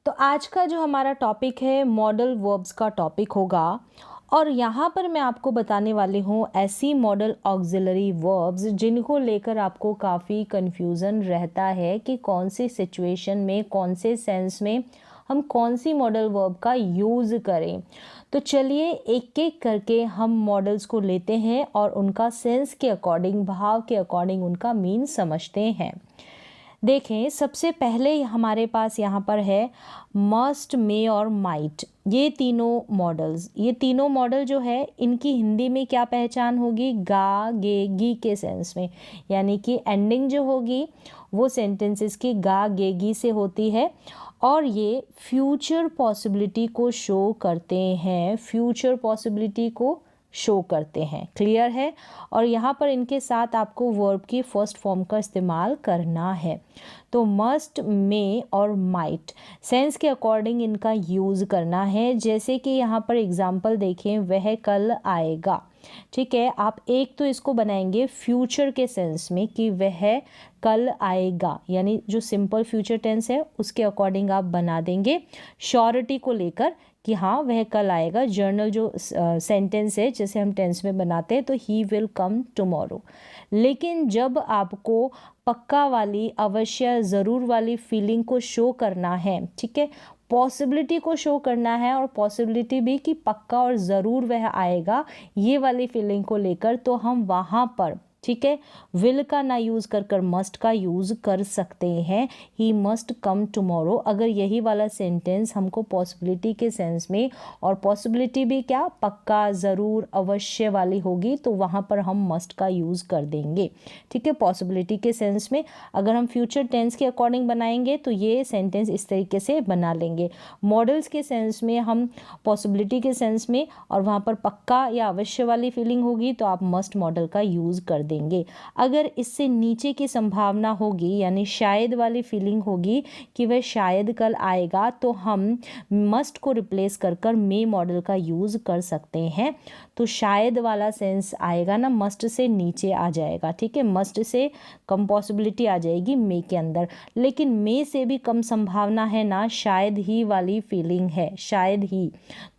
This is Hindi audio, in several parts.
तो आज का जो हमारा टॉपिक है मॉडल वर्ब्स का टॉपिक होगा और यहाँ पर मैं आपको बताने वाली हूँ ऐसी मॉडल ऑक्सिलरी वर्ब्स जिनको लेकर आपको काफ़ी कन्फ्यूज़न रहता है कि कौन सी सिचुएशन में कौन से सेंस में हम कौन सी मॉडल वर्ब का यूज़ करें। तो चलिए एक एक करके हम मॉडल्स को लेते हैं और उनका सेंस के अकॉर्डिंग, भाव के अकॉर्डिंग उनका मीन समझते हैं। देखें, सबसे पहले हमारे पास यहाँ पर है मस्ट, मे और माइट। ये तीनों मॉडल जो है इनकी हिंदी में क्या पहचान होगी? गा, गे, गी के सेंस में, यानी कि एंडिंग जो होगी वो सेंटेंसेस की गा, गे, गी से होती है और ये फ्यूचर पॉसिबिलिटी को शो करते हैं, क्लियर है। और यहाँ पर इनके साथ आपको वर्ब की फर्स्ट फॉर्म का इस्तेमाल करना है। तो मस्ट, मे और माइट सेंस के अकॉर्डिंग इनका यूज़ करना है। जैसे कि यहाँ पर एग्जाम्पल देखें, वह कल आएगा। ठीक है, आप एक तो इसको बनाएंगे फ्यूचर के सेंस में कि वह कल आएगा, यानी जो सिंपल फ्यूचर टेंस है उसके अकॉर्डिंग आप बना देंगे श्योरिटी को लेकर कि हाँ वह कल आएगा। जर्नल जो सेंटेंस है जैसे हम टेंस में बनाते हैं तो ही विल कम टुमारो। लेकिन जब आपको पक्का वाली, अवश्य, ज़रूर वाली फीलिंग को शो करना है, ठीक है, पॉसिबिलिटी को शो करना है और पॉसिबिलिटी भी कि पक्का और ज़रूर वह आएगा, ये वाली फीलिंग को लेकर, तो हम वहाँ पर, ठीक है, विल का ना यूज़ कर मस्ट का यूज़ कर सकते हैं। He must come tomorrow. अगर यही वाला सेंटेंस हमको पॉसिबिलिटी के सेंस में, और पॉसिबिलिटी भी क्या, पक्का, ज़रूर, अवश्य वाली होगी, तो वहाँ पर हम मस्ट का यूज़ कर देंगे। ठीक है, पॉसिबिलिटी के सेंस में। अगर हम फ्यूचर टेंस के अकॉर्डिंग बनाएंगे तो ये सेंटेंस इस तरीके से बना लेंगे। मॉडल्स के सेंस में हम पॉसिबिलिटी के सेंस में और वहाँ पर पक्का या अवश्य वाली फीलिंग होगी तो आप मस्ट मॉडल का यूज़ कर देंगे। अगर इससे नीचे की संभावना होगी, यानी शायद वाली फीलिंग होगी कि वह शायद कल आएगा, तो हम मस्ट को रिप्लेस कर मे मॉडल का यूज़ कर सकते हैं। तो शायद वाला सेंस आएगा ना, मस्ट से नीचे आ जाएगा। ठीक है, मस्ट से कम पॉसिबिलिटी आ जाएगी मे के अंदर, लेकिन मे से भी कम संभावना है ना, शायद ही वाली फीलिंग है, शायद ही,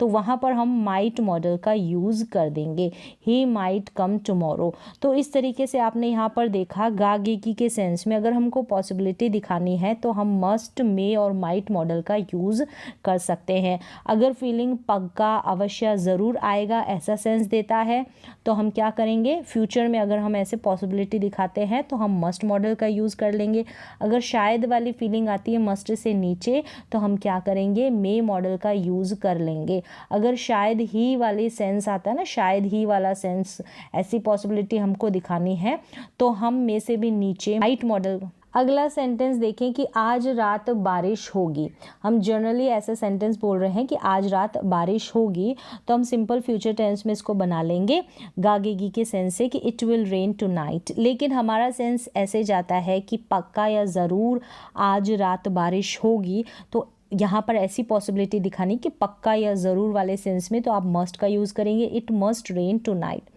तो वहाँ पर हम माइट मॉडल का यूज़ कर देंगे, ही माइट कम टुमारो। तो इस तरीके से आपने यहाँ पर देखा गा, गे, गी के सेंस में अगर हमको पॉसिबिलिटी दिखानी है तो हम मस्ट, मे और माइट मॉडल का यूज़ कर सकते हैं। अगर फीलिंग पक्का, अवश्य, ज़रूर आएगा ऐसा सेंस देता है तो हम क्या करेंगे, फ्यूचर में अगर हम ऐसे पॉसिबिलिटी दिखाते हैं तो हम मस्ट मॉडल का यूज़ कर लेंगे। अगर शायद वाली फीलिंग आती है मस्ट से नीचे तो हम क्या करेंगे, मे मॉडल का यूज़ कर लेंगे। अगर शायद ही वाली सेंस आता है ना, शायद ही वाला सेंस, ऐसी पॉसिबिलिटी हमको दिखानी है तो हम में से भी नीचे माइट मॉडल। अगला सेंटेंस देखें कि आज रात बारिश होगी। हम जनरली ऐसे सेंटेंस बोल रहे हैं कि आज रात बारिश होगी, तो हम सिंपल फ्यूचर टेंस में इसको बना लेंगे गागेगी के सेंस से कि इट विल रेन टुनाइट। लेकिन हमारा सेंस ऐसे जाता है कि पक्का या ज़रूर आज रात बारिश होगी, तो यहाँ पर ऐसी पॉसिबिलिटी दिखानी कि पक्का या ज़रूर वाले सेंस में तो आप मस्ट का यूज़ करेंगे, इट मस्ट रेन टुनाइट।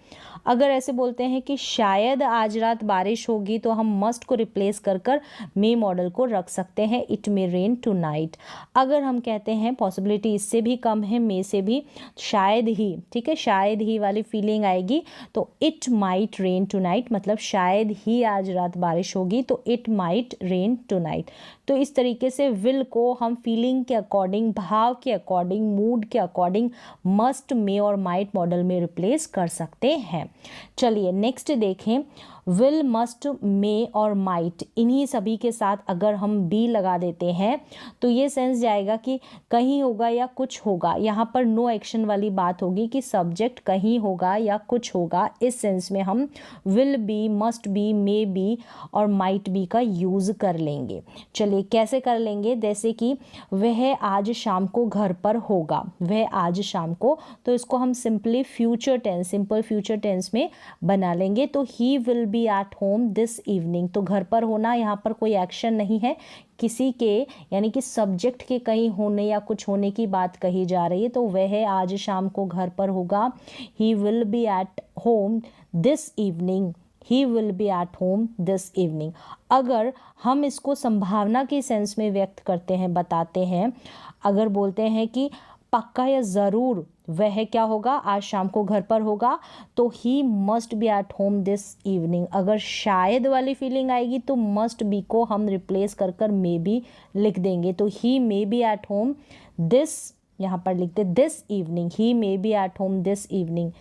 अगर ऐसे बोलते हैं कि शायद आज रात बारिश होगी तो हम मस्ट को रिप्लेस कर मे मॉडल को रख सकते हैं, इट मे रेन टुनाइट। अगर हम कहते हैं पॉसिबिलिटी इससे भी कम है, मे से भी, शायद ही, ठीक है, शायद ही वाली फीलिंग आएगी तो इट माइट रेन टुनाइट, मतलब शायद ही आज रात बारिश होगी तो इट माइट रेन टुनाइट। तो इस तरीके से विल को हम फीलिंग के अकॉर्डिंग, भाव के अकॉर्डिंग, मूड के अकॉर्डिंग मस्ट, मे और माइट मॉडल में रिप्लेस कर सकते हैं। चलिए नेक्स्ट देखें, विल, मस्ट, मे और माइट, इन्हीं सभी के साथ अगर हम बी लगा देते हैं तो ये सेंस जाएगा कि कहीं होगा या कुछ होगा। यहाँ पर नो एक्शन वाली बात होगी कि सब्जेक्ट कहीं होगा या कुछ होगा। इस सेंस में हम will be, must be, may be और माइट बी का यूज़ कर लेंगे। चलिए कैसे कर लेंगे, जैसे कि वह आज शाम को घर पर होगा, वह आज शाम को, तो इसको हम सिंपल फ्यूचर टेंस में बना लेंगे। तो he will be at home this evening, तो घर पर होना, यहाँ पर कोई एक्शन नहीं है किसी के, यानी कि सब्जेक्ट के कहीं होने या कुछ होने की बात कही जा रही है, तो वह आज शाम को घर पर होगा। He will be at home this evening, he will be at home this evening. अगर हम इसको संभावना के सेंस में व्यक्त करते हैं, बताते हैं, अगर बोलते हैं कि पक्का या ज़रूर वह क्या होगा, आज शाम को घर पर होगा, तो he must be at home this evening. अगर शायद वाली फीलिंग आएगी तो मस्ट बी को हम रिप्लेस कर कर मे बी लिख देंगे। तो he may be at home this, यहाँ पर लिखते this evening, he may be at home this evening.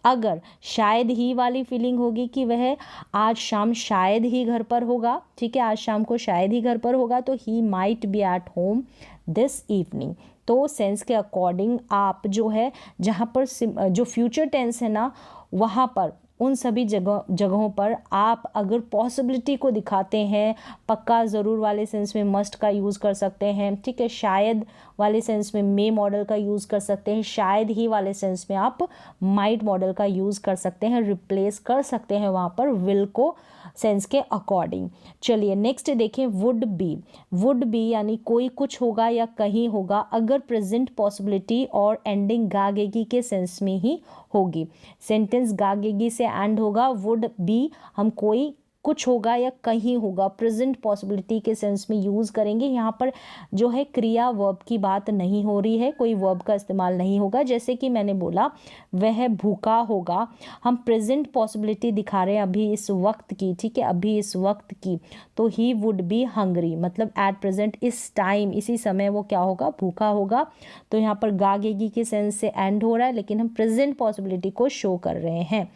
अगर शायद ही वाली फीलिंग होगी कि वह आज शाम शायद ही घर पर होगा, ठीक है, आज शाम को शायद ही घर पर होगा, तो he might be at home this evening. तो सेंस के अकॉर्डिंग आप जो है, जहाँ पर जो फ्यूचर टेंस है ना, वहाँ पर उन सभी जगहों पर आप अगर पॉसिबिलिटी को दिखाते हैं, पक्का ज़रूर वाले सेंस में मस्ट का यूज़ कर सकते हैं, ठीक है, शायद वाले सेंस में मे मॉडल का यूज़ कर सकते हैं, शायद ही वाले सेंस में आप माइट मॉडल का यूज़ कर सकते हैं, रिप्लेस कर सकते हैं वहाँ पर विल को सेंस के अकॉर्डिंग। चलिए नेक्स्ट देखें, वुड बी। वुड बी यानी कोई कुछ होगा या कहीं होगा, अगर प्रेजेंट पॉसिबिलिटी और एंडिंग गागेगी के सेंस में ही होगी। सेंटेंस गागेगी से एंड होगा, वुड बी हम कोई कुछ होगा या कहीं होगा, प्रेजेंट पॉसिबिलिटी के सेंस में यूज़ करेंगे। यहाँ पर जो है क्रिया वर्ब की बात नहीं हो रही है, कोई वर्ब का इस्तेमाल नहीं होगा। जैसे कि मैंने बोला वह भूखा होगा, हम प्रेजेंट पॉसिबिलिटी दिखा रहे हैं अभी इस वक्त की, ठीक है, अभी इस वक्त की, तो ही वुड बी हंग्री, मतलब एट प्रेजेंट इस टाइम, इसी समय वो क्या होगा, भूखा होगा। तो यहाँ पर गागेगी के सेंस से एंड हो रहा है, लेकिन हम प्रेजेंट पॉसिबिलिटी को शो कर रहे हैं।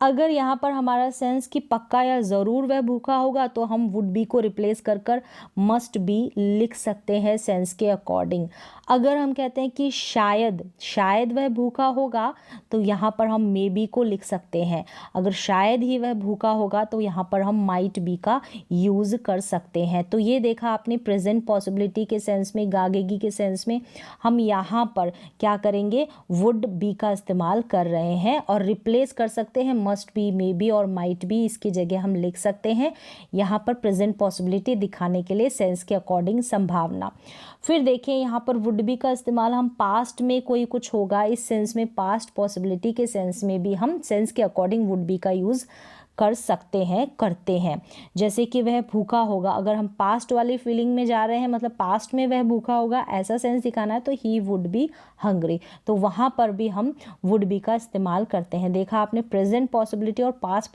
अगर यहाँ पर हमारा सेंस कि पक्का या ज़रूर वह भूखा होगा, तो हम वुड बी को रिप्लेस कर कर मस्ट बी लिख सकते हैं सेंस के अकॉर्डिंग। अगर हम कहते हैं कि शायद वह भूखा होगा, तो यहाँ पर हम मे बी को लिख सकते हैं। अगर शायद ही वह भूखा होगा, तो यहाँ पर हम माइट बी का यूज़ कर सकते हैं। तो ये देखा आपने, प्रेजेंट पॉसिबिलिटी के सेंस में, गागेगी के सेंस में हम यहाँ पर क्या करेंगे, वुड बी का इस्तेमाल कर रहे हैं और रिप्लेस कर सकते हैं मस्ट बी, मे बी और माइट बी, इसकी जगह हम लिख सकते हैं यहाँ पर प्रेजेंट पॉसिबिलिटी दिखाने के लिए सेंस के अकॉर्डिंग संभावना। फिर देखें यहाँ पर वुड बी का इस्तेमाल हम पास्ट में कोई कुछ होगा इस सेंस में, पास्ट पॉसिबिलिटी के सेंस में भी हम सेंस के अकॉर्डिंग वुड बी का यूज़ कर सकते हैं, करते हैं। जैसे कि वह भूखा होगा, अगर हम पास्ट वाली फीलिंग में जा रहे हैं, मतलब पास्ट में वह भूखा होगा ऐसा सेंस दिखाना है, तो ही वुड बी हंग्री, तो वहाँ पर भी हम वुड बी का इस्तेमाल करते हैं। देखा आपने, प्रेजेंट पॉसिबिलिटी और पास्ट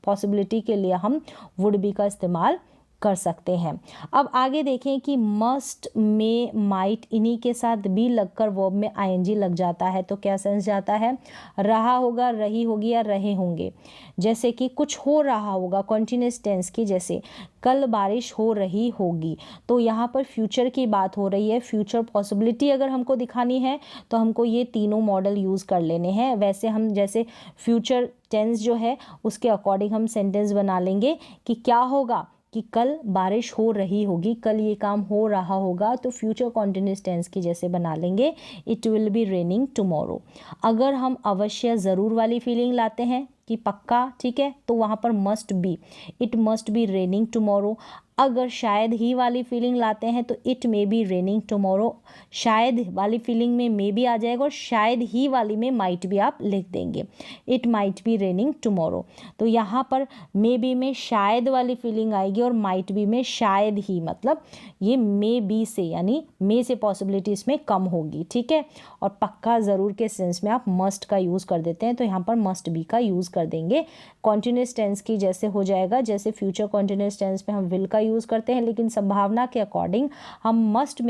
पॉसिबिलिटी के लिए हम वुड बी का इस्तेमाल कर सकते हैं। अब आगे देखें कि मस्ट, मे, माइट, इन्हीं के साथ बी लगकर वर्ब में आईएनजी लग जाता है, तो क्या सेंस जाता है, रहा होगा, रही होगी या रहे होंगे। जैसे कि कुछ हो रहा होगा, कॉन्टिन्यूअस टेंस की, जैसे कल बारिश हो रही होगी, तो यहाँ पर फ्यूचर की बात हो रही है। फ्यूचर पॉसिबिलिटी अगर हमको दिखानी है तो हमको ये तीनों मॉडल यूज़ कर लेने हैं। वैसे हम जैसे फ्यूचर टेंस जो है उसके अकॉर्डिंग हम सेंटेंस बना लेंगे कि क्या होगा, कि कल बारिश हो रही होगी, कल ये काम हो रहा होगा, तो फ्यूचर कॉन्टिन्यूअस टेंस की जैसे बना लेंगे, it will be raining tomorrow. अगर हम अवश्य ज़रूर वाली फीलिंग लाते हैं कि पक्का, ठीक है, तो वहाँ पर must be, it must be raining tomorrow. अगर शायद ही वाली फीलिंग लाते हैं तो it may be raining tomorrow, शायद वाली फीलिंग में मे बी आ जाएगा और शायद ही वाली में माइट भी आप लिख देंगे, it might be raining tomorrow. तो यहाँ पर मे बी में शायद वाली फीलिंग आएगी और माइट बी में शायद ही, मतलब ये मे बी से, यानी मे से पॉसिबिलिटी इसमें कम होगी, ठीक है। और पक्का ज़रूर के सेंस में आप मस्ट का यूज़ कर देते हैं, तो यहाँ पर मस्ट बी का यूज़ कर देंगे। कॉन्टिन्यूअस टेंस की जैसे हो जाएगा, जैसे फ्यूचर कॉन्टिन्यूअस टेंस में हम विल का यूज़ करते हैं, लेकिन संभावना के अकॉर्डिंग हम मस्ट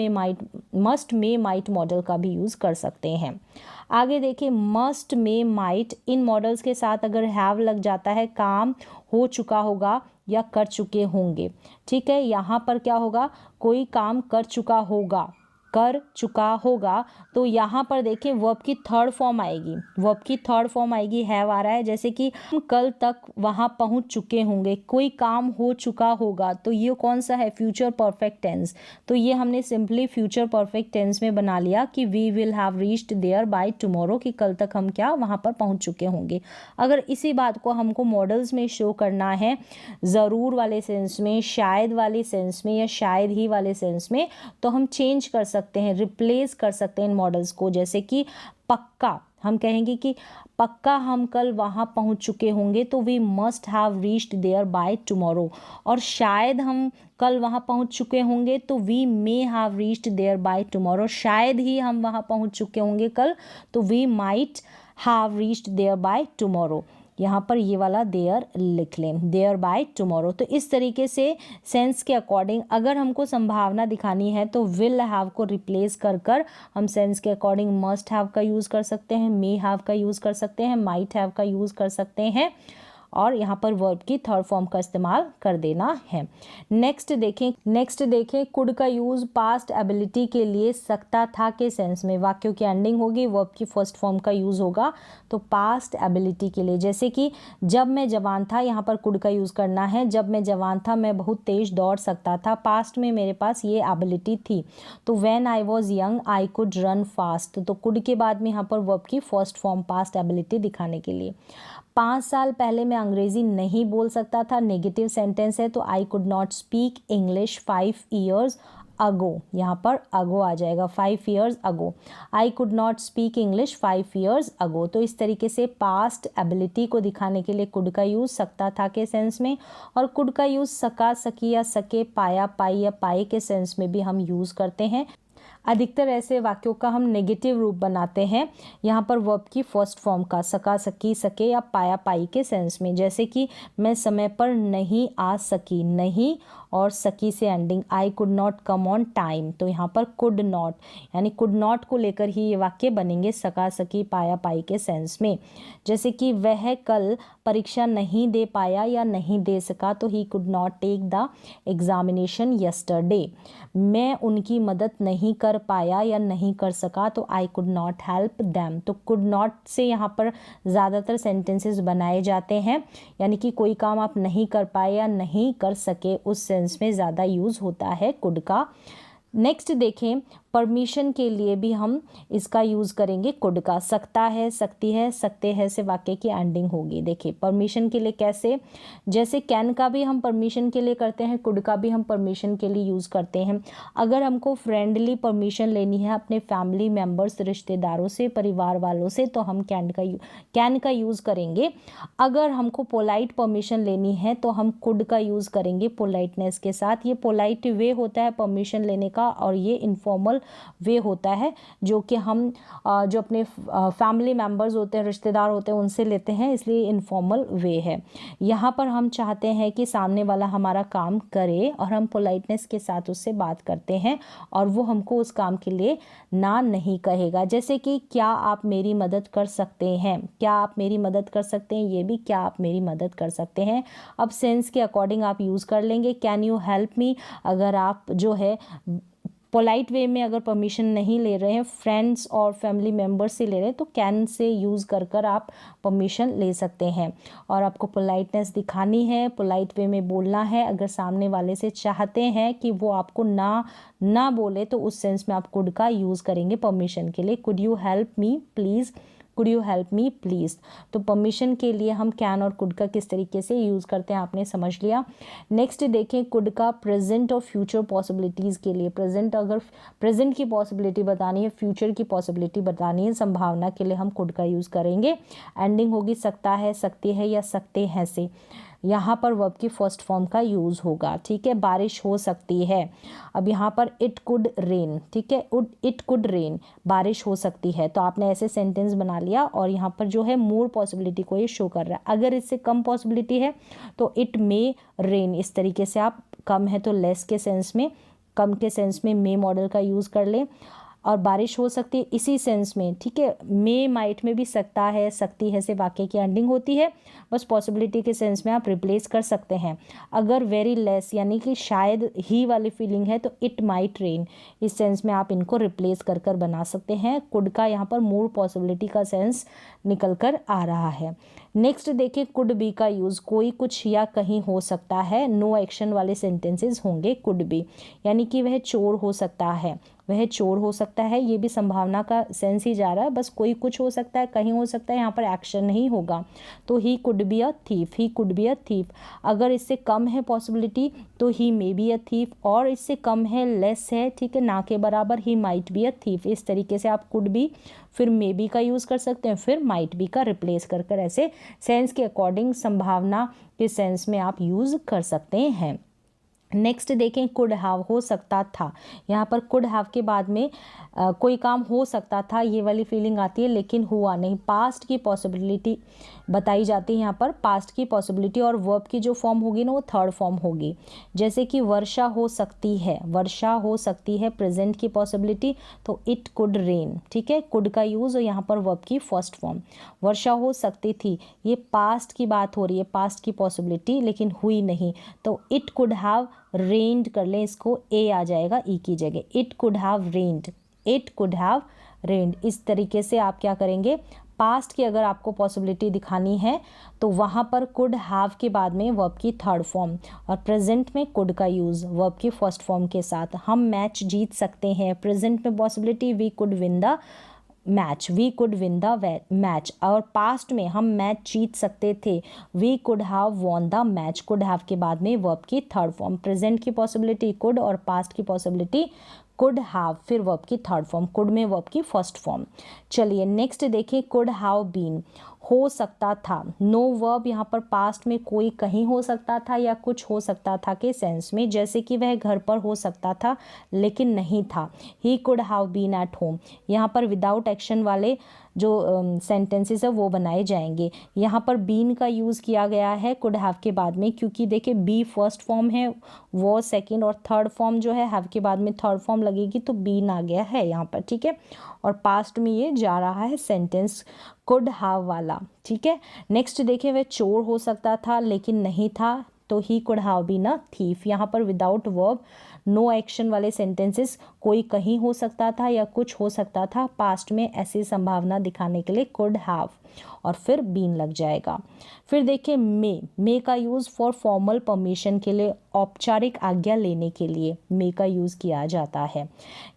मे माइट मॉडल का भी यूज़ कर सकते हैं। आगे देखिए, मस्ट, मे, माइट, इन मॉडल्स के साथ अगर हैव लग जाता है, काम हो चुका होगा या कर चुके होंगे, ठीक है। यहाँ पर क्या होगा, कोई काम कर चुका होगा, कर चुका होगा, तो यहाँ पर देखिए वर्ब की थर्ड फॉर्म आएगी, वर्ब की थर्ड फॉर्म आएगी, हैव आ रहा है। जैसे कि हम कल तक वहाँ पहुँच चुके होंगे, कोई काम हो चुका होगा, तो ये कौन सा है, फ्यूचर परफेक्ट टेंस, तो ये हमने सिंपली फ्यूचर परफेक्ट टेंस में बना लिया कि we will have reached there by tomorrow, कि कल तक हम क्या वहाँ पर पहुँच चुके होंगे। अगर इसी बात को हमको मॉडल्स में शो करना है, ज़रूर वाले सेंस में, शायद वाले सेंस में या शायद ही वाले सेंस में, तो हम चेंज कर सकते हैं, रिप्लेस कर सकते हैं इन मॉडल्स को। जैसे कि पक्का हम कहेंगे कि पक्का हम कल वहाँ पहुँच चुके होंगे, तो we must have reached there by tomorrow. और शायद हम कल वहाँ पहुँच चुके होंगे, तो we may have reached there by tomorrow. शायद ही हम वहाँ पहुँच चुके होंगे कल, तो we might have reached there by tomorrow. यहाँ पर ये वाला देयर लिख लें, देयर बाय टुमारो। तो इस तरीके से सेंस के अकॉर्डिंग अगर हमको संभावना दिखानी है तो विल हैव को रिप्लेस कर कर हम सेंस के अकॉर्डिंग मस्ट हैव का यूज़ कर सकते हैं, मे हैव का यूज़ कर सकते हैं, माइट हैव का यूज़ कर सकते हैं, और यहाँ पर वर्ब की थर्ड फॉर्म का इस्तेमाल कर देना है। नेक्स्ट देखें कुड का यूज़ पास्ट एबिलिटी के लिए सकता था के सेंस में। वाक्यों की एंडिंग होगी, वर्ब की फर्स्ट फॉर्म का यूज़ होगा, तो पास्ट एबिलिटी के लिए, जैसे कि जब मैं जवान था, यहाँ पर कुड का यूज़ करना है। जब मैं जवान था मैं बहुत तेज दौड़ सकता था, पास्ट में मेरे पास ये एबिलिटी थी। तो when I was young I could run fast, तो कुड के बाद में यहाँ पर वर्ब की फर्स्ट फॉर्म पास्ट एबिलिटी दिखाने के लिए। 5 साल पहले मैं अंग्रेज़ी नहीं बोल सकता था, नेगेटिव सेंटेंस है, तो I could not speak English 5 years ago, यहाँ पर अगो आ जाएगा, 5 years ago। I could not speak English 5 years ago। तो इस तरीके से पास्ट एबिलिटी को दिखाने के लिए कुड का यूज़ सकता था के सेंस में, और कुड का यूज़ सका, सकी या सके, पाया, पाई या पाए के सेंस में भी हम यूज़ करते हैं। अधिकतर ऐसे वाक्यों का हम नेगेटिव रूप बनाते हैं यहाँ पर वर्ब की फर्स्ट फॉर्म का, सका, सकी, सके या पाया, पाई के सेंस में। जैसे कि मैं समय पर नहीं आ सकी, नहीं और सकी से ending, I could not come on time, तो यहाँ पर कुड नॉट यानी कुड नॉट को लेकर ही ये वाक्य बनेंगे सका, सकी, पाया, पाई के सेंस में। जैसे कि वह कल परीक्षा नहीं दे पाया या नहीं दे सका, तो he could not take the examination yesterday. मैं उनकी मदद नहीं कर पाया या नहीं कर सका, तो I could not help them. तो कुड नॉट से यहाँ पर ज़्यादातर सेंटेंसेस बनाए जाते हैं, यानी कि कोई काम आप नहीं कर पाए या नहीं कर सके, उस सेंस में ज़्यादा यूज़ होता है कुड का। नेक्स्ट देखें, परमिशन के लिए भी हम इसका यूज़ करेंगे कुड का। सकता है, सकती है, सकते हैं से वाक्य की एंडिंग होगी। देखिए परमिशन के लिए कैसे, जैसे कैन का भी हम परमिशन के लिए करते हैं, कुड का भी हम परमिशन के लिए यूज़ करते हैं। अगर हमको फ्रेंडली परमिशन लेनी है अपने फैमिली मेम्बर्स, रिश्तेदारों से, परिवार वालों से, तो हम कैन का यूज़ करेंगे। अगर हमको पोलाइट परमिशन लेनी है तो हम कुड का यूज़ करेंगे पोलाइटनेस के साथ। ये पोलाइट वे होता है परमिशन लेने का, और ये इनफॉर्मल वे होता है जो कि हम जो अपने फैमिली मेम्बर्स होते हैं, रिश्तेदार होते हैं, उनसे लेते हैं, इसलिए इनफॉर्मल वे है। यहाँ पर हम चाहते हैं कि सामने वाला हमारा काम करे और हम पोलाइटनेस के साथ उससे बात करते हैं और वो हमको उस काम के लिए ना नहीं कहेगा। जैसे कि क्या आप मेरी मदद कर सकते हैं, क्या आप मेरी मदद कर सकते हैं, ये भी क्या आप मेरी मदद कर सकते हैं। अब सेंस के अकॉर्डिंग आप यूज़ कर लेंगे कैन यू हेल्प मी। अगर आप जो है पोलाइट वे में अगर परमिशन नहीं ले रहे हैं, फ्रेंड्स और फैमिली मेम्बर्स से ले रहे हैं, तो कैन से यूज़ कर कर आप परमिशन ले सकते हैं। और आपको पोलाइटनेस दिखानी है, पोलाइट वे में बोलना है। अगर सामने वाले से चाहते हैं कि वो आपको ना बोले, तो उस सेंस में आप कुड का यूज़ करेंगे परमिशन के लिए। Could you help me please, could you help me please. तो परमिशन के लिए हम कैन और कुड का किस तरीके से यूज़ करते हैं आपने समझ लिया। नेक्स्ट देखें कुड का प्रेजेंट और फ्यूचर पॉसिबिलिटीज़ के लिए। प्रेजेंट, अगर प्रेजेंट की पॉसिबिलिटी बतानी है, फ्यूचर की पॉसिबिलिटी बतानी है, संभावना के लिए हम कुड का यूज़ करेंगे। एंडिंग होगी सकता है, सकती है या सकते हैं से। यहाँ पर वर्ब की फर्स्ट फॉर्म का यूज़ होगा। ठीक है, बारिश हो सकती है। अब यहाँ पर इट कुड रेन, ठीक है, इट कुड रेन, बारिश हो सकती है। तो आपने ऐसे सेंटेंस बना लिया और यहाँ पर जो है मोर पॉसिबिलिटी को ये शो कर रहा है। अगर इससे कम पॉसिबिलिटी है तो इट मे रेन, इस तरीके से आप कम है तो लेस के सेंस में, कम के सेंस में मे मॉडल का यूज़ कर लें। और बारिश हो सकती है इसी सेंस में, ठीक है। मे माइट में भी सकता है, सकती है से वाक्य की एंडिंग होती है, बस पॉसिबिलिटी के सेंस में आप रिप्लेस कर सकते हैं। अगर वेरी लेस यानी कि शायद ही वाली फीलिंग है तो इट माइट रेन, इस सेंस में आप इनको रिप्लेस कर कर बना सकते हैं। कुड का यहाँ पर मोर पॉसिबिलिटी का सेंस निकल कर आ रहा है। नेक्स्ट देखिए कुड बी का यूज़, कोई कुछ या कहीं हो सकता है। नो एक्शन वाले सेंटेंसेस होंगे कुड बी, यानी कि वह चोर हो सकता है, वह चोर हो सकता है, ये भी संभावना का सेंस ही जा रहा है। बस कोई कुछ हो सकता है, कहीं हो सकता है, यहाँ पर एक्शन नहीं होगा। तो he could be a thief, he could be a thief. अगर इससे कम है पॉसिबिलिटी तो he may be a thief, और इससे कम है, लेस है, ठीक है, ना के बराबर, he might be a thief. इस तरीके से आप कुड बी फिर मे बी का यूज़ कर सकते हैं, फिर माइट बी का रिप्लेस कर कर ऐसे सेंस के अकॉर्डिंग, संभावना के सेंस में आप यूज़ कर सकते हैं। नेक्स्ट देखें, कुड हैव, हो सकता था। यहाँ पर कुड हैव के बाद में कोई काम हो सकता था, ये वाली फीलिंग आती है, लेकिन हुआ नहीं। पास्ट की पॉसिबिलिटी बताई जाती है यहाँ पर, पास्ट की पॉसिबिलिटी, और वर्ब की जो फॉर्म होगी ना वो थर्ड फॉर्म होगी। जैसे कि वर्षा हो सकती है, वर्षा हो सकती है, प्रेजेंट की पॉसिबिलिटी, तो इट कुड रेन, ठीक है, कुड का यूज़ और यहाँ पर वर्ब की फर्स्ट फॉर्म। वर्षा हो सकती थी, ये पास्ट की बात हो रही है, पास्ट की पॉसिबिलिटी, लेकिन हुई नहीं, तो इट कुड हैव रेन्ड कर लें, इसको ए आ जाएगा ई की जगह, it could have rained, it could have rained. इस तरीके से आप क्या करेंगे, पास्ट की अगर आपको पॉसिबिलिटी दिखानी है तो वहाँ पर कुड हैव के बाद में वर्ब की थर्ड फॉर्म, और प्रेजेंट में कुड का यूज़ वर्ब की फर्स्ट फॉर्म के साथ। हम मैच जीत सकते हैं, प्रेजेंट में possibility we could win the match, we could win the match, और पास्ट में हम मैच जीत सकते थे, we could have won the match. Could have के बाद में वर्ब की थर्ड फॉर्म, प्रेजेंट की पॉसिबिलिटी कुड और पास्ट की पॉसिबिलिटी कुड हैव, फिर वर्ब की थर्ड फॉर्म, कुड में वर्ब की फर्स्ट फॉर्म। चलिए नेक्स्ट देखिए, कुड हैव बीन, हो सकता था। नो वर्ब, यहाँ पर पास्ट में कोई कहीं हो सकता था या कुछ हो सकता था के सेंस में, जैसे कि वह घर पर हो सकता था लेकिन नहीं था, he could have been at home. यहाँ पर विदाउट एक्शन वाले जो सेंटेंसेस है वो बनाए जाएंगे। यहाँ पर बीन का यूज़ किया गया है कुड हैव के बाद में, क्योंकि देखिए बी फर्स्ट फॉर्म है, वो सेकंड, और थर्ड फॉर्म जो है हैव के बाद में थर्ड फॉर्म लगेगी, तो बीन आ गया है यहाँ पर, ठीक है, और पास्ट में ये जा रहा है सेंटेंस कुड हैव वाला, ठीक है। नेक्स्ट देखिए, वह चोर हो सकता था लेकिन नहीं था, तो he could have been a thief. यहाँ पर विदाउट वर्ब, नो एक्शन वाले सेंटेंसेस, कोई कहीं हो सकता था या कुछ हो सकता था, पास्ट में ऐसी संभावना दिखाने के लिए कुड हैव और फिर बीन लग जाएगा। फिर देखिए मे का यूज़ फॉर फॉर्मल परमिशन के लिए, औपचारिक आज्ञा लेने के लिए मे का यूज़ किया जाता है।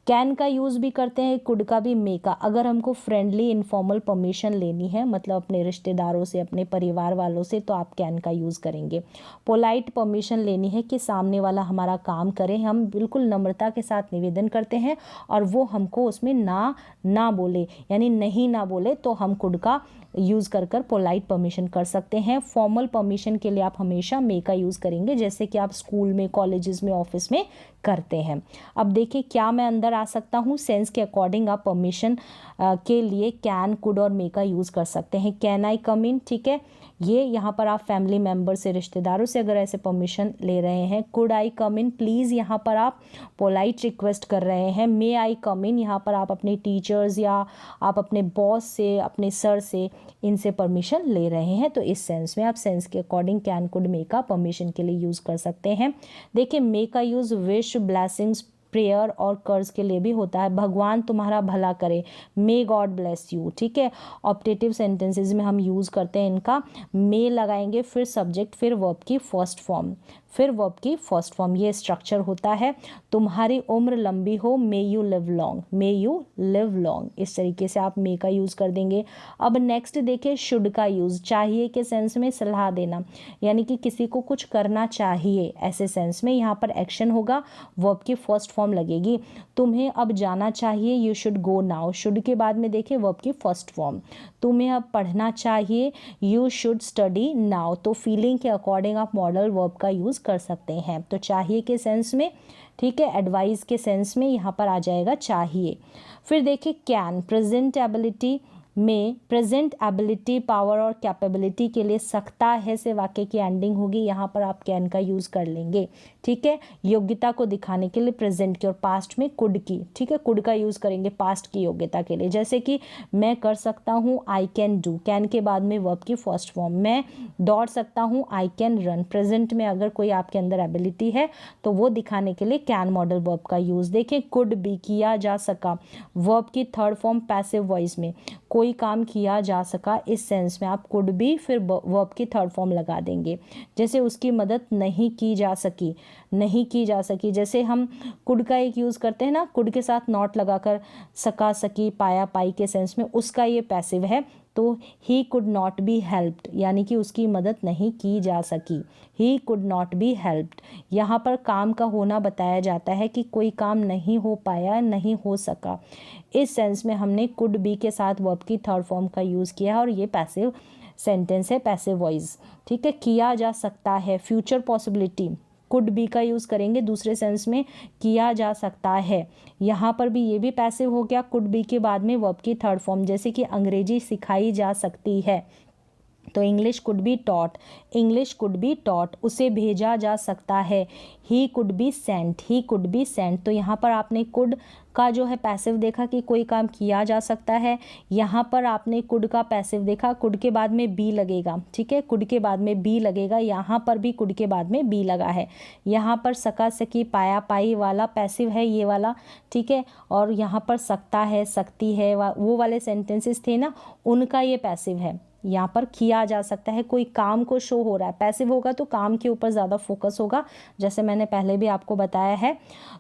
कैन का यूज़ भी करते हैं, कुड का भी, मे का अगर हमको फ्रेंडली इनफॉर्मल परमिशन लेनी है, मतलब अपने रिश्तेदारों से, अपने परिवार वालों से, तो आप कैन का यूज़ करेंगे। पोलाइट परमिशन लेनी है कि सामने वाला हमारा काम करे, हम बिल्कुल नम्रता के साथ निवेदन करते हैं और वो हमको उसमें ना बोले, यानी नहीं ना बोले, तो हम कुड का यूज़ कर पोलाइट परमिशन कर सकते हैं। फॉर्मल परमिशन के लिए आप हमेशा मे का यूज़ करेंगे, जैसे कि आप स्कूल में, कॉलेजेस में, ऑफिस में करते हैं। अब देखिए, क्या मैं अंदर आ सकता हूँ, सेंस के अकॉर्डिंग आप परमिशन के लिए कैन, कुड और मे का यूज़ कर सकते हैं। कैन आई कम इन, ठीक है, ये यहाँ पर आप फैमिली मेम्बर से, रिश्तेदारों से अगर ऐसे परमिशन ले रहे हैं। Could I come in, please, यहाँ पर आप पोलाइट रिक्वेस्ट कर रहे हैं। मे आई कम इन, यहाँ पर आप अपने टीचर्स या आप अपने बॉस से, अपने सर से, इनसे परमिशन ले रहे हैं, तो इस सेंस में आप सेंस के अकॉर्डिंग कैन, कुड, मे का परमिशन के लिए यूज़ कर सकते हैं। देखिए, मे का यूज़ विश, ब्लेसिंग्स, प्रेयर और कर्ज के लिए भी होता है। भगवान तुम्हारा भला करे, मे गॉड ब्लेस यू, ठीक है। ऑप्टेटिव सेंटेंसेस में हम यूज़ करते हैं इनका, मे लगाएंगे, फिर सब्जेक्ट, फिर वर्ब की फर्स्ट फॉर्म, फिर वर्ब की फर्स्ट फॉर्म, ये स्ट्रक्चर होता है। तुम्हारी उम्र लंबी हो, may you live long, may you live long, इस तरीके से आप मे का यूज़ कर देंगे। अब नेक्स्ट देखिए, शुड का यूज़, चाहिए के सेंस में, सलाह देना, यानी कि किसी को कुछ करना चाहिए, ऐसे सेंस में। यहाँ पर एक्शन होगा, वर्ब की फर्स्ट फॉर्म लगेगी। तुम्हें अब जाना चाहिए, you should go now, should के बाद में देखिए वर्ब की फर्स्ट फॉर्म। तुम्हें अब पढ़ना चाहिए, यू शुड स्टडी नाउ, तो फीलिंग के अकॉर्डिंग आप मॉडल वर्ब का यूज़ कर सकते हैं। तो चाहिए के सेंस में, ठीक है, एडवाइस के सेंस में यहाँ पर आ जाएगा चाहिए। फिर देखिए कैन, प्रेजेंट एबिलिटी में, प्रेजेंट एबिलिटी, पावर और कैपेबिलिटी के लिए सकता है से वाक्य की एंडिंग होगी, यहाँ पर आप कैन का यूज़ कर लेंगे, ठीक है। योग्यता को दिखाने के लिए प्रेजेंट की, और पास्ट में कुड की, ठीक है, कुड का यूज़ करेंगे पास्ट की योग्यता के लिए, जैसे कि मैं कर सकता हूँ, आई कैन डू, कैन के बाद में वर्ब की फर्स्ट फॉर्म। मैं दौड़ सकता हूँ, आई कैन रन, प्रेजेंट में अगर कोई आपके अंदर एबिलिटी है तो वो दिखाने के लिए कैन मॉडल वर्ब का यूज़। देखिए, कुड बी, किया जा सका, वर्ब की थर्ड फॉर्म पैसिव वॉइस में, कोई काम किया जा सका, इस सेंस में आप कुड बी, फिर वर्ब की थर्ड फॉर्म लगा देंगे। जैसे उसकी मदद नहीं की जा सकी, नहीं की जा सकी, जैसे हम कुड का एक यूज़ करते हैं ना, कुड के साथ नॉट लगाकर, सका, सकी, पाया, पाई के सेंस में, उसका ये पैसिव है, तो he could not be helped, यानी कि उसकी मदद नहीं की जा सकी। ही कुड नॉट बी हेल्प्ड, यहाँ पर काम का होना बताया जाता है कि कोई काम नहीं हो पाया, नहीं हो सका। इस सेंस में हमने कुड बी के साथ वर्ब की थर्ड फॉर्म का यूज़ किया है और ये पैसिव सेंटेंस है, पैसिव वॉइस। ठीक है, किया जा सकता है, फ्यूचर पॉसिबिलिटी, कुड बी का यूज़ करेंगे दूसरे सेंस में, किया जा सकता है। यहाँ पर भी ये भी पैसिव हो गया, कुड बी के बाद में वर्ब की थर्ड फॉर्म, जैसे कि अंग्रेजी सिखाई जा सकती है, तो English could be taught, English could be taught, उसे भेजा जा सकता है। He could be sent, he could be sent, तो यहाँ पर आपने कुड का जो है पैसिव देखा कि कोई काम किया जा सकता है, यहाँ पर आपने कुड का पैसिव देखा, कुड के बाद में बी लगेगा। ठीक है, कुड के बाद में बी लगेगा, यहाँ पर भी कुड के बाद में बी लगा है। यहाँ पर सका सकी पाया पाई वाला पैसिव है ये वाला। ठीक है, और यहाँ पर सकता है, सकती है, वो वाले सेंटेंसेस थे ना, उनका ये पैसिव है। यहाँ पर किया जा सकता है, कोई काम को शो हो रहा है, पैसिव होगा तो काम के ऊपर ज़्यादा फोकस होगा, जैसे मैंने पहले भी आपको बताया है।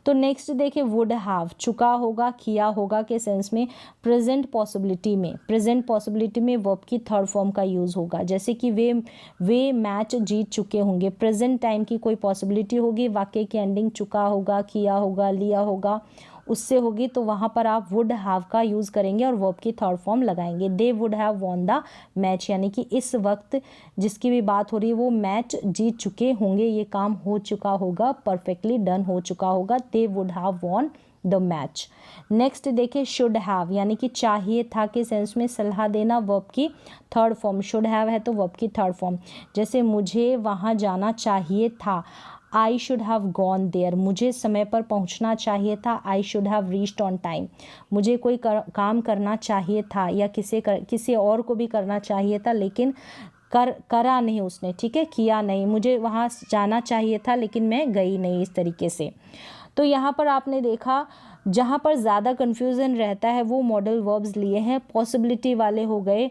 तो नेक्स्ट देखिए, वुड हैव, चुका होगा, किया होगा के सेंस में प्रेजेंट पॉसिबिलिटी में, प्रेजेंट पॉसिबिलिटी में वर्ब की थर्ड फॉर्म का यूज़ होगा, जैसे कि वे मैच जीत चुके होंगे। प्रेजेंट टाइम की कोई पॉसिबिलिटी होगी, वाक्य की एंडिंग चुका होगा, किया होगा, लिया होगा, उससे होगी, तो वहाँ पर आप वुड हैव का यूज़ करेंगे और वर्ब की थर्ड फॉर्म लगाएंगे। They would have won the match, यानी कि इस वक्त जिसकी भी बात हो रही है वो मैच जीत चुके होंगे, ये काम हो चुका होगा, परफेक्टली डन हो चुका होगा। They would have won the match. Next देखिए, शुड हैव, यानी कि चाहिए था के सेंस में सलाह देना, वर्ब की थर्ड फॉर्म। शुड हैव है तो वर्ब की थर्ड फॉर्म, जैसे मुझे वहाँ जाना चाहिए था, I should have gone there, मुझे समय पर पहुंचना चाहिए था, I should have reached on time, मुझे कोई काम करना चाहिए था या किसी और को भी करना चाहिए था, लेकिन करा नहीं उसने। ठीक है, किया नहीं, मुझे वहाँ जाना चाहिए था लेकिन मैं गई नहीं, इस तरीके से। तो यहाँ पर आपने देखा, जहाँ पर ज़्यादा कन्फ्यूज़न रहता है वो मॉडल वर्ब्स लिए हैं, पॉसिबिलिटी वाले हो गए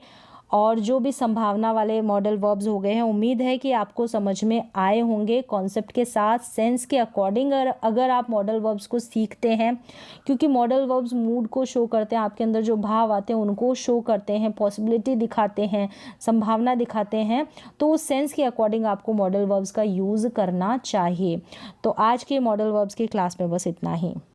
और जो भी संभावना वाले मॉडल वर्ब्स हो गए हैं। उम्मीद है कि आपको समझ में आए होंगे कॉन्सेप्ट के साथ, सेंस के अकॉर्डिंग। अगर आप मॉडल वर्ब्स को सीखते हैं, क्योंकि मॉडल वर्ब्स मूड को शो करते हैं, आपके अंदर जो भाव आते हैं उनको शो करते हैं, पॉसिबिलिटी दिखाते हैं, संभावना दिखाते हैं, तो उस सेंस के अकॉर्डिंग आपको मॉडल वर्ब्स का यूज़ करना चाहिए। तो आज के मॉडल वर्ब्स की क्लास में बस इतना ही।